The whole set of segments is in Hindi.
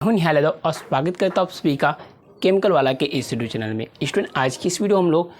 हेलो और स्वागत करता हूँ आप सभी का केमिकल वाला के इस यूट्यूब चैनल में। स्टूडेंट, आज की इस वीडियो हम लोग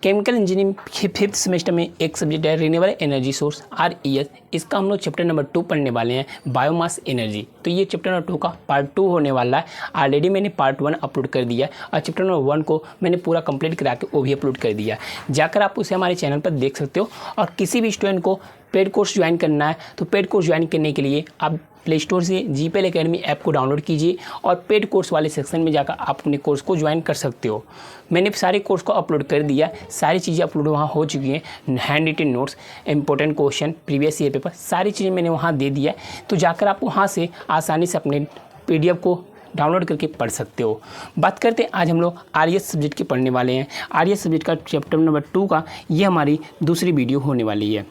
केमिकल इंजीनियरिंग के 5th सेमेस्टर में एक सब्जेक्ट है रिन्यूएबल एनर्जी सोर्स RES। इसका हम लोग चैप्टर नंबर 2 पढ़ने वाले हैं, बायोमास एनर्जी। तो ये चैप्टर नंबर 2 का पार्ट 2 होने वाला है। ऑलरेडी मैंने पार्ट 1 अपलोड कर दिया है और चैप्टर नंबर 1 को मैंने पूरा कंप्लीट करा के वो भी अपलोड कर दिया है। जाकर आप उसे हमारे चैनल पर देख सकते हो। और किसी भी स्टूडेंट को पेड कोर्स ज्वाइन करना है तो पेड कोर्स ज्वाइन करने के लिए आप प्ले स्टोर से GPL एकेडमी ऐप को डाउनलोड कीजिए और पेड कोर्स वाले सेक्शन में जाकर आप अपने कोर्स को ज्वाइन कर सकते हो। मैंने सारे कोर्स को अपलोड कर दिया, सारी चीज़ें अपलोड वहाँ हो चुकी हैं। Hand written notes, important question, previous year paper, सारी चीज़ें मैंने वहाँ दे दिया है। तो जाकर आप वहाँ से आसानी से अपने PDF को डाउनलोड करके पढ़ सकते हो। बात करते हैं आज हम लोग RES सब्जेक्ट के पढ़ने वाले हैं। RES सब्जेक्ट का चैप्टर नंबर 2 का ये हमारी दूसरी वीडियो होने वाली है।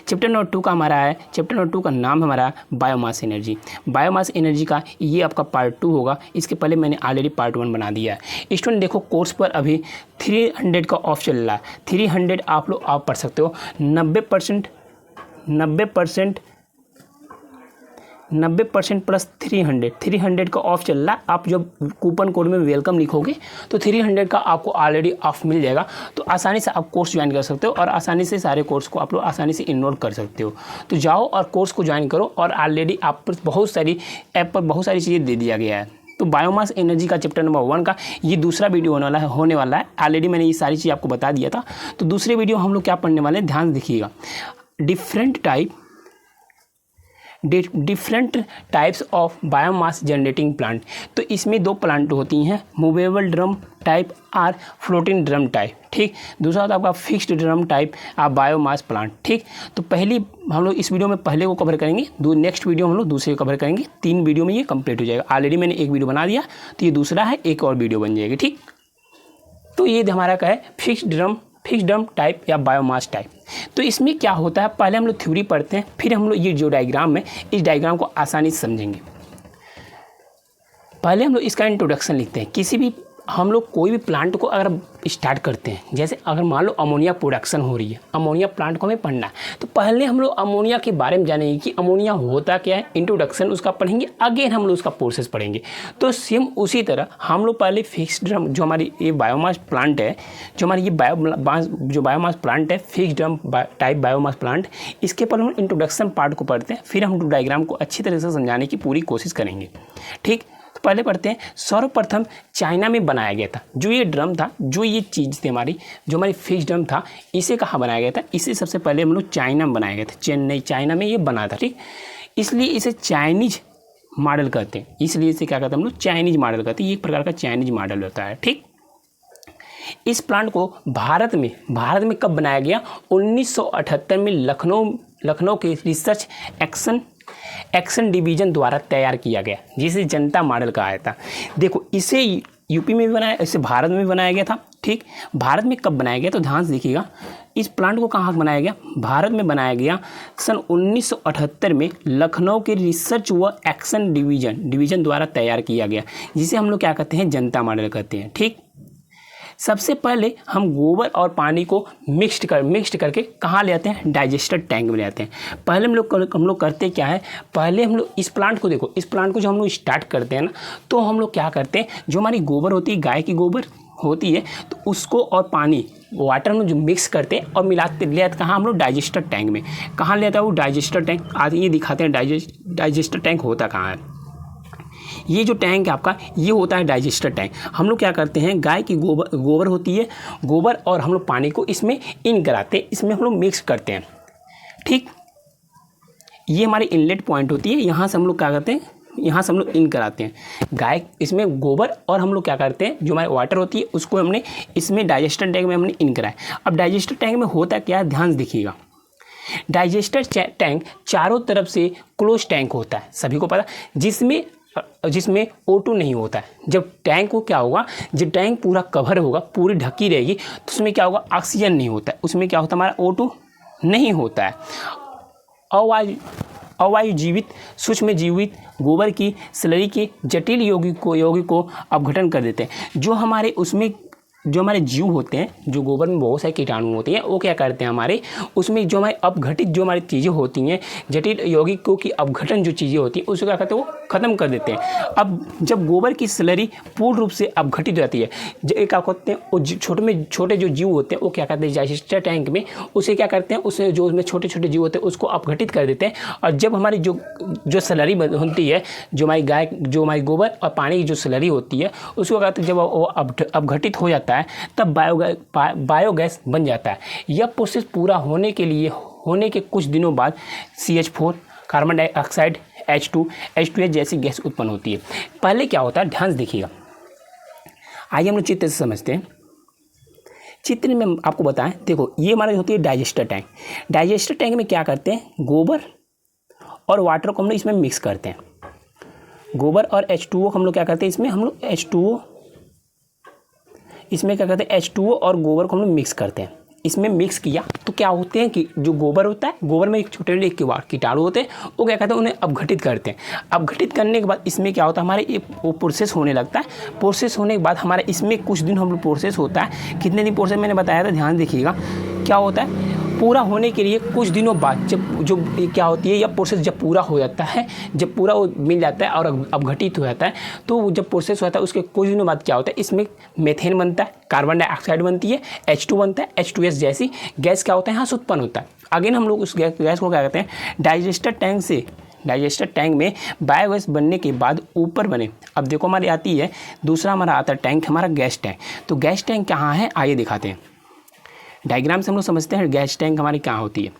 चैप्टर नंबर 2 का हमारा है, चैप्टर नंबर 2 का नाम हमारा बायोमास एनर्जी। बायोमास एनर्जी का ये आपका पार्ट 2 होगा। इसके पहले मैंने ऑलरेडी पार्ट 1 बना दिया है। स्टूडेंट देखो, कोर्स पर अभी 300 का ऑफ चल रहा है। 300 आप लोग आप पढ़ सकते हो। 90% प्लस 300 का ऑफ चल रहा है। आप जब कूपन कोड में वेलकम लिखोगे तो 300 का आपको ऑलरेडी ऑफ मिल जाएगा। तो आसानी से आप कोर्स ज्वाइन कर सकते हो और आसानी से सारे कोर्स को आप लोग आसानी से इनरोल कर सकते हो। तो जाओ और कोर्स को ज्वाइन करो। और ऑलरेडी आप पर बहुत सारी ऐप पर बहुत सारी चीज़ें दे दिया गया है। तो बायोमास एनर्जी का चैप्टर नंबर 1 का ये दूसरा वीडियो होने वाला है। ऑलरेडी मैंने ये सारी चीज़ आपको बता दिया था। तो दूसरे वीडियो हम लोग क्या पढ़ने वाले हैं, ध्यान देखिएगा। Different types of biomass generating plant. तो इसमें 2 प्लांट होती हैं, मूवेबल ड्रम टाइप और फ्लोटिंग ड्रम टाइप। ठीक, दूसरा होता है आपका fixed drum type biomass plant. ठीक, तो पहली हम लोग इस वीडियो में पहले को कवर करेंगे, नेक्स्ट वीडियो हम लोग दूसरे को कवर करेंगे। 3 वीडियो में ये कंप्लीट हो जाएगा। ऑलरेडी मैंने एक वीडियो बना दिया, तो ये दूसरा है, एक और वीडियो बन जाएगी। ठीक, तो ये हमारा क्या है, फिक्स्ड ड्रम टाइप या बायोमास टाइप। तो इसमें क्या होता है, पहले हम लोग थ्योरी पढ़ते हैं, फिर हम लोग ये जो डायग्राम है इस डायग्राम को आसानी से समझेंगे। पहले हम लोग इसका इंट्रोडक्शन लिखते हैं। किसी भी हम लोग कोई भी प्लांट को अगर स्टार्ट करते हैं, जैसे अगर मान लो अमोनिया प्रोडक्शन हो रही है, अमोनिया प्लांट को हमें पढ़ना है, तो पहले हम लोग अमोनिया के बारे में जानेंगे कि अमोनिया होता क्या है, इंट्रोडक्शन उसका पढ़ेंगे, अगेन हम लोग उसका प्रोसेस पढ़ेंगे। तो सेम उसी तरह हम लोग पहले फिक्स्ड ड्रम, जो हमारी ये बायोमास प्लांट है, जो हमारी ये बायोमास प्लांट है, fixed drum type biomass plant, इसके पर हम इंट्रोडक्शन पार्ट को पढ़ते हैं। फिर हम डायग्राम को अच्छी तरह से समझाने की पूरी कोशिश करेंगे। ठीक, पहले पढ़ते हैं। सर्वप्रथम चाइना में बनाया गया था जो ये ड्रम था, जो ये चीज़ थी हमारी, जो हमारी फिक्स ड्रम था, इसे कहाँ बनाया गया था, इसे सबसे पहले हम लोग चाइना में बनाया गया था। चेन्नई, चाइना में ये बना था। ठीक, इसलिए इसे चाइनीज मॉडल कहते हैं। इसलिए इसे क्या कहते हैं हम लोग, चाइनीज मॉडल कहते हैं। ये एक प्रकार का चाइनीज मॉडल होता है। ठीक, इस प्लांट को भारत में कब बनाया गया, 1978 में लखनऊ के रिसर्च एक्शन डिवीजन द्वारा तैयार किया गया, जिसे जनता मॉडल कहा था। देखो, इसे यूपी में भी बनाया, इसे भारत में भी बनाया गया था। ठीक, भारत में कब बनाया गया, तो ध्यान से देखिएगा। इस प्लांट को कहाँ बनाया गया, भारत में बनाया गया सन 1978 में लखनऊ के रिसर्च व एक्शन डिवीजन द्वारा तैयार किया गया, जिसे हम लोग क्या कहते हैं, जनता मॉडल कहते हैं। ठीक, सबसे पहले हम गोबर और पानी को मिक्स्ड करके कहाँ ले आते हैं, डाइजेस्टर टैंक में ले आते हैं। पहले हम लोग करते क्या है, पहले हम लोग इस प्लांट को देखो, इस प्लांट को जो हम लोग स्टार्ट करते हैं ना, तो हम लोग क्या करते हैं, जो हमारी गोबर होती है, गाय की गोबर होती है, तो उसको और पानी वाटर में जो मिक्स करते हैं और मिलाते ले आते कहाँ हम लोग, डाइजेस्टर टैंक में। कहाँ ले आता है वो डाइजेस्टर टैंक, आज ये दिखाते हैं डाइजेस्टर टैंक होता कहाँ है। ये जो टैंक है आपका, ये होता है डाइजेस्टर टैंक। हम लोग क्या करते हैं, गाय की गोबर होती है, गोबर और हम लोग पानी को इसमें इन कराते हैं, इसमें हम लोग मिक्स करते हैं। ठीक, ये हमारी इनलेट पॉइंट होती है, यहाँ से हम लोग क्या करते हैं, यहाँ से हम लोग इन कराते हैं गाय, इसमें गोबर और हम लोग क्या करते हैं, जो हमारी वाटर होती है उसको हमने इसमें डाइजेस्टर टैंक में हमने इन कराया। अब डाइजेस्टर टैंक में होता क्या है, ध्यान से देखिएगा। डाइजेस्टर टैंक चारों तरफ से क्लोज टैंक होता है, सभी को पता, जिसमें O2 नहीं होता है। जब टैंक को क्या होगा, जब टैंक पूरा कवर होगा, पूरी ढकी रहेगी, तो उसमें क्या होगा, ऑक्सीजन नहीं होता है, उसमें क्या होता है, हमारा O2 नहीं होता है। अवायु जीवित सूक्ष्म जीवित गोबर की स्लरी के जटिल यौगिक को अपघटन कर देते हैं। जो हमारे उसमें जो हमारे जीव होते हैं, जो गोबर में बहुत सारे कीटाणु होते हैं, वो क्या करते हैं हमारे उसमें जो हमारे अपघटित जो हमारी चीज़ें होती हैं, जटिल यौगिकों की अपघटन जो चीज़ें होती हैं उसको क्या करते हैं वो ख़त्म कर देते हैं। अब जब गोबर की स्लरी पूर्ण रूप से अपघटित हो जाती है, क्या करते हैं वो छोटे जो जीव होते हैं वो क्या करते हैं डाइजेस्टर टैंक में उसे क्या करते हैं, उसे जो उसमें छोटे छोटे जीव होते हैं उसको अपघटित कर देते हैं। और जब हमारी जो स्लरी होती है, जो हमारी गोबर और पानी की जो स्लरी होती है उसको कहते हैं, जब वो अपघटित हो जाता है तब बायोगैस बन जाता है। यह प्रोसेस पूरा होने के कुछ दिनों बाद CH4 कार्बन डाइऑक्साइड H2S जैसी गैस उत्पन्न होती है। पहले क्या होता है ध्यान से देखिएगा, आइए हम लोग चित्र से समझते हैं। चित्र में आपको बताएं, देखो ये हमारी होती है डाइजेस्टर टैंक। डाइजेस्टर टैंक में क्या करते हैं, गोबर और वाटर को हम लोग इसमें मिक्स करते हैं। गोबर और H2O हम लोग क्या करते हैं, इसमें हम लोग इसमें क्या करते हैं H2O और गोबर को हम लोग मिक्स करते हैं। इसमें मिक्स किया तो क्या होते हैं कि जो गोबर होता है, गोबर में एक छोटे कीटाणु होते हैं, वो क्या करते हैं उन्हें अपघटित करते हैं। अपघटित करने के बाद इसमें क्या होता है हमारे वो प्रोसेस होने लगता है। प्रोसेस होने के बाद हमारे इसमें कुछ दिन हम लोग प्रोसेस होता है। कितने दिन प्रोसेस मैंने बताया था, ध्यान देखिएगा। क्या होता है पूरा होने के लिए कुछ दिनों बाद जब क्या होती है, यह प्रोसेस जब पूरा हो जाता है, जब पूरा वो मिल जाता है और अपघटित हो जाता है, तो जब प्रोसेस होता है उसके कुछ दिनों बाद क्या होता है, इसमें मेथेन बनता है, कार्बन डाइऑक्साइड बनती है, H2 बनता है, H2S जैसी गैस क्या होता है यहाँ से उत्पन्न होता है। अगेन हम लोग उस गैस को क्या कहते हैं, डाइजेस्टर टैंक में बायोगैस बनने के बाद ऊपर बने। अब देखो हमारी आती है, दूसरा हमारा आता है टैंक, हमारा गैस टैंक। तो गैस टैंक कहाँ है आइए दिखाते हैं। डायग्राम से हम लोग समझते हैं गैस टैंक हमारी कहाँ होती है।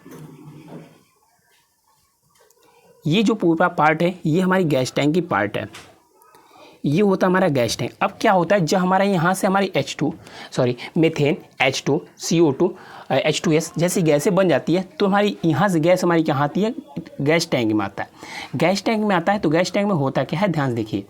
ये जो पूरा पार्ट है ये हमारी गैस टैंक की पार्ट है, ये होता है हमारा गैस टैंक। अब क्या होता है, जब हमारे यहाँ से हमारी मेथेन, H2, CO2, H2S जैसी गैसें बन जाती है, तो हमारी यहाँ से गैस हमारी कहाँ आती है, गैस टैंक में आता है। गैस टैंक में आता है तो गैस टैंक में होता क्या है, ध्यान देखिए।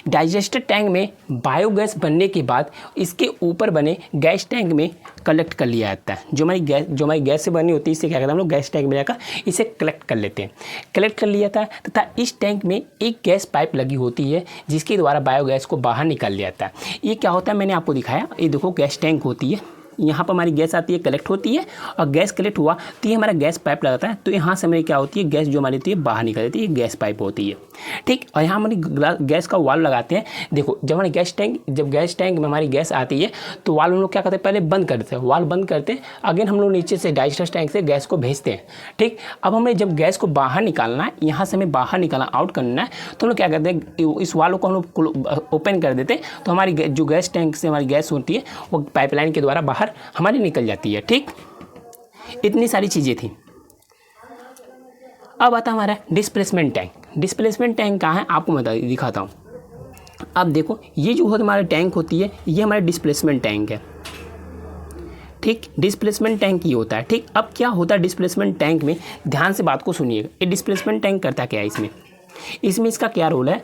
डाइजेस्टर टैंक में बायोगैस बनने के बाद इसके ऊपर बने गैस टैंक में कलेक्ट कर लिया जाता है। जो हमारी गैस से बनी होती है इसे क्या करते हैं हम लोग गैस टैंक में जाकर इसे कलेक्ट कर लेते हैं। कलेक्ट कर लिया जाता है तथा इस टैंक में एक गैस पाइप लगी होती है जिसके द्वारा बायोगैस को बाहर निकाल लिया जाता है। ये क्या होता है मैंने आपको दिखाया, ये देखो गैस टैंक होती है, यहाँ पर हमारी गैस आती है, कलेक्ट होती है, और गैस कलेक्ट हुआ तो ये हमारा गैस पाइप लगाता है, तो यहाँ से हमारी क्या होती है, गैस जो हमारी होती है बाहर निकल जाती है, ये गैस पाइप होती है। ठीक, और यहाँ हमारी गैस का वाल्व लगाते हैं। देखो जब हमारी गैस टैंक में हमारी गैस आती है तो वाल्व हम लोग क्या करते हैं, पहले बंद कर देते हैं, वाल्व बंद करते हैं। अगेन हम लोग नीचे से डाइजेस्टर टैंक से गैस को भेजते हैं। ठीक, अब हमें जब गैस को बाहर निकालना है, यहाँ से हमें बाहर निकालना, आउट करना है, तो हम लोग क्या करते हैं, इस वाल्व को हम लोग ओपन कर देते हैं, तो हमारी जो गैस टैंक से हमारी गैस होती है वो पाइपलाइन के द्वारा बाहर हमारी निकल जाती है। ठीक, इतनी सारी चीज़ें थी। अब आता हमारा डिस्प्लेसमेंट टैंक। डिस्प्लेसमेंट टैंक कहाँ है आपको दिखाता हूँ। अब देखो ये जो हमारे टैंक होती है ये हमारा डिस्प्लेसमेंट टैंक है। ठीक, डिस्प्लेसमेंट टैंक ये होता है। ठीक, अब क्या होता है डिस्प्लेसमेंट टैंक में, ध्यान से बात को सुनिएगा। ये डिस्प्लेसमेंट टैंक करता क्या है, इसमें इसका क्या रोल है,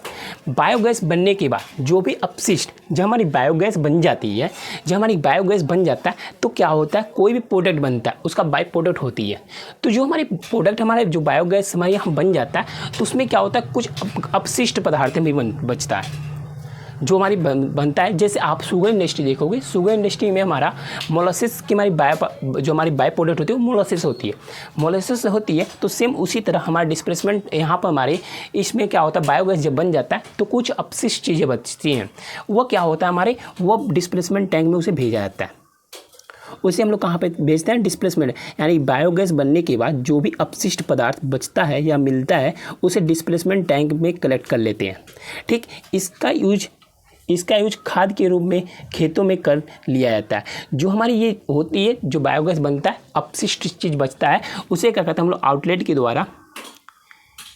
बायोगैस बनने के बाद जो भी अपशिष्ट, जब हमारी बायोगैस बन जाती है, जब हमारी बायोगैस बन जाता है तो क्या होता है, कोई भी प्रोडक्ट बनता है उसका बाई प्रोडक्ट होती है। तो जो हमारी प्रोडक्ट हमारे जो बायोगैस हमारे यहाँ बन जाता है तो उसमें क्या होता है, कुछ अपशिष्ट पदार्थ भी बचता है जो हमारी बनता है। जैसे आप शुगर इंडस्ट्री देखोगे, शुगर इंडस्ट्री में हमारा मोलासिस की जो हमारी बाय प्रोडक्ट होती है वो मोलासिस होती है। मोलासिस होती है तो सेम उसी तरह हमारा डिस्प्लेसमेंट यहाँ पर हमारे इसमें क्या होता है, बायोगैस जब बन जाता है तो कुछ अपशिष्ट चीज़ें बचती हैं, वो क्या होता है हमारे, वो डिस्प्लेसमेंट टैंक में उसे भेजा जाता है। उसे हम लोग कहाँ पे भेजते हैं, डिस्प्लेसमेंट, यानी बायोगैस बनने के बाद जो भी अपशिष्ट पदार्थ बचता है या मिलता है उसे डिस्प्लेसमेंट टैंक में कलेक्ट कर लेते हैं। ठीक, इसका यूज खाद के रूप में खेतों में कर लिया जाता है। जो हमारी ये होती है, जो बायोगैस बनता है, अपशिष्ट चीज़ बचता है, उसे क्या कहते हैं हम लोग आउटलेट के द्वारा,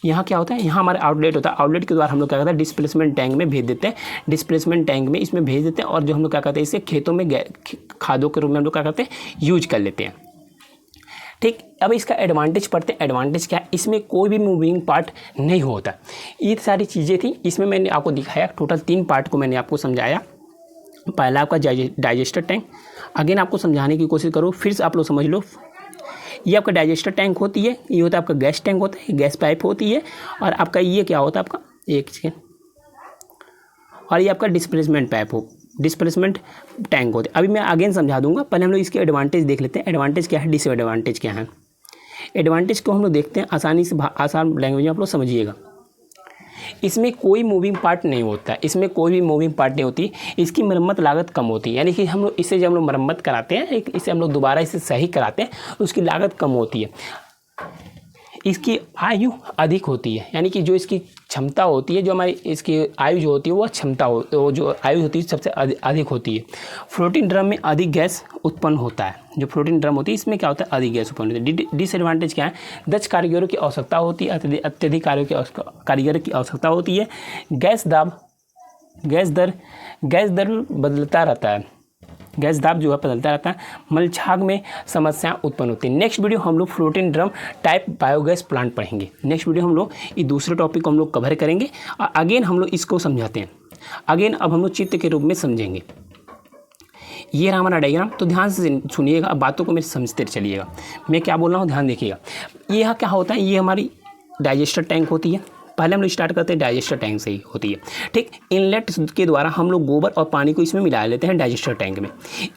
यहाँ क्या होता है, यहाँ हमारा आउटलेट होता है, आउटलेट के द्वारा हम लोग क्या करते हैं, डिस्प्लेसमेंट टैंक में भेज देते हैं। डिस्प्लेसमेंट टैंक में इसमें भेज देते हैं और जो हम लोग क्या करते हैं, इसे खेतों में खादों के रूप में हम लोग क्या करते हैं, यूज कर लेते हैं। ठीक, अब इसका एडवांटेज पढ़ते हैं। एडवांटेज क्या है, इसमें कोई भी मूविंग पार्ट नहीं होता। ये सारी चीज़ें थी, इसमें मैंने आपको दिखाया, टोटल 3 पार्ट को मैंने आपको समझाया। पहला आपका डाइजेस्टर टैंक, अगेन आपको समझाने की कोशिश करूँ, फिर से आप लोग समझ लो। ये आपका डाइजेस्टर टैंक होती है, ये होता है आपका गैस टैंक होता है, गैस पाइप होती है, और आपका ये क्या होता है आपका, एक सेकेंड, और ये आपका डिस्प्लेसमेंट पाइप डिस्प्लेसमेंट टैंक होते हैं। अभी मैं अगेन समझा दूंगा, पहले हम लोग इसके एडवांटेज देख लेते हैं। एडवांटेज क्या है, डिसएडवांटेज क्या है। एडवांटेज को हम लोग देखते हैं, आसानी से आसान लैंग्वेज में आप लोग समझिएगा। इसमें कोई मूविंग पार्ट नहीं होता है, इसमें कोई भी मूविंग पार्ट नहीं होती। इसकी मरम्मत लागत कम होती है, यानी कि हम लोग इसे जब हम लोग मरम्मत कराते हैं, इसे हम लोग दोबारा इसे सही कराते हैं, उसकी लागत कम होती है। इसकी आयु अधिक होती है, यानी कि जो इसकी क्षमता होती है, जो हमारी इसकी आयु जो होती है, वो क्षमता वो जो आयु होती है सबसे अधिक होती है। फ्लोटिंग ड्रम में अधिक गैस उत्पन्न होता है। जो फ्लोटिंग ड्रम होती है इसमें क्या होता है, अधिक गैस उत्पन्न होती है। डिसएडवांटेज क्या है, दक्ष कारीगरों की आवश्यकता होती है, अत्यधिक कारीगर की आवश्यकता होती है। गैस दर बदलता रहता है, गैस दाब जो है बदलता रहता है। मलछाग में समस्याएं उत्पन्न होती हैं। नेक्स्ट वीडियो हम लोग floating drum type biogas plant पढ़ेंगे। नेक्स्ट वीडियो हम लोग ये दूसरे टॉपिक को हम लोग कवर करेंगे और अगेन हम लोग इसको समझाते हैं। अगेन अब हम लोग चित्र के रूप में समझेंगे। ये रहा हमारा डायग्राम, तो ध्यान से सुनिएगा, बातों को मेरे समझते चलिएगा। मैं क्या बोल रहा हूँ ध्यान देखिएगा। यह क्या होता है, ये हमारी डाइजेस्टर टैंक होती है। पहले हम लोग स्टार्ट करते हैं डाइजेस्टर टैंक से ही होती है, ठीक। इनलेट के द्वारा हम लोग गोबर और पानी को इसमें मिला लेते हैं डाइजेस्टर टैंक में।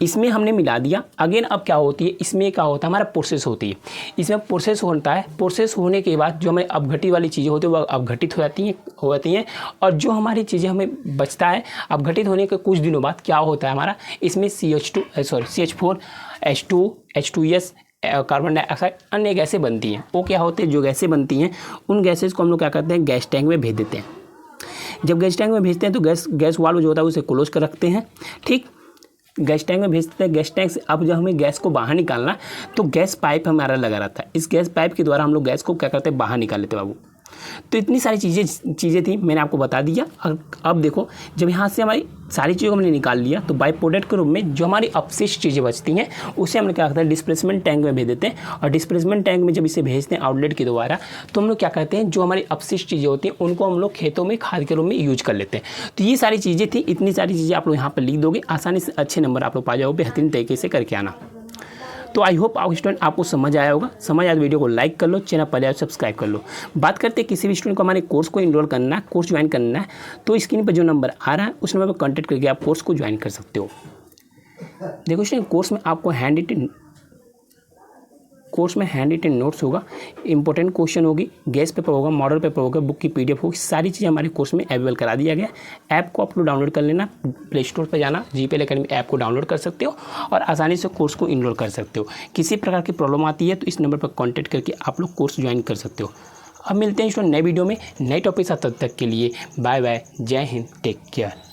इसमें हमने मिला दिया। अगेन अब क्या होती है, इसमें क्या होता है, हमारा प्रोसेस होती है। इसमें प्रोसेस होता है। प्रोसेस होने के बाद जो हमें अपघटित वाली चीज़ें होती है वो अपघटित हो जाती हैं और जो हमारी चीज़ें हमें बचता है अपघटित होने के कुछ दिनों बाद क्या होता है, हमारा इसमें CH4 H2S कार्बन डाइऑक्साइड अन्य गैसें बनती हैं। वो क्या होते हैं, जो गैसें बनती हैं उन गैसेस को हम लोग क्या करते हैं, गैस टैंक में भेज देते हैं। जब गैस टैंक में भेजते हैं तो गैस वाल्व जो होता है उसे क्लोज कर रखते हैं, ठीक। गैस टैंक में भेजते हैं। गैस टैंक से अब जब हमें गैस को बाहर निकालना तो गैस पाइप हमारा लगा रहता है। इस गैस पाइप के द्वारा हम लोग गैस को क्या करते हैं, बाहर निकाल लेते हैं बाबू। तो इतनी सारी चीज़ें थी, मैंने आपको बता दिया। अब देखो, जब यहाँ से हमारी सारी चीज़ों को हमने निकाल लिया तो बाई प्रोडक्ट के रूप में जो हमारी अपशिष्ट चीज़ें बचती हैं उसे हम लोग क्या करते हैं, डिस्प्लेसमेंट टैंक में भेज देते हैं। और डिस्प्लेसमेंट टैंक में जब इसे भेजते हैं आउटलेट के द्वारा, तो हम लोग क्या करते हैं, जो हमारी अपशिष्ट चीज़ें होती हैं उनको हम लोग खेतों में खाद के रूप में यूज कर लेते हैं। तो ये सारी चीज़ें थी। इतनी सारी चीज़ें आप लोग यहाँ पर लिख दोगे, आसानी से अच्छे नंबर आप लोग पा जाओगे, बेहतरीन तरीके से करके आना। तो आई होप स्टूडेंट आपको समझ आया होगा। समझ आया तो वीडियो को लाइक कर लो, चैनल पर आया सब्सक्राइब कर लो। बात करते हैं किसी भी स्टूडेंट को हमारे कोर्स को इनरोल करना है, कोर्स ज्वाइन करना है, तो स्क्रीन पर जो नंबर आ रहा है उस नंबर पर कॉन्टैक्ट करके आप कोर्स को ज्वाइन कर सकते हो। देखो स्टूडेंट, कोर्स में आपको हैंड रिटन नोट्स होगा, इंपॉर्टेंट क्वेश्चन होगी, गैस पेपर होगा, मॉडल पेपर होगा, बुक की PDF होगी, सारी चीज़ें हमारे कोर्स में अवेलेबल करा दिया गया। ऐप को आप लोग डाउनलोड कर लेना, प्ले स्टोर पर जाना, GPL Academy ऐप को डाउनलोड कर सकते हो और आसानी से कोर्स को इनरोल कर सकते हो। किसी प्रकार की प्रॉब्लम आती है तो इस नंबर पर कॉन्टैक्ट करके आप लोग कोर्स ज्वाइन कर सकते हो। अब मिलते हैं स्टूडेंट नए वीडियो में नए टॉपिक साथ, तब तक के लिए बाय बाय, जय हिंद, टेक केयर।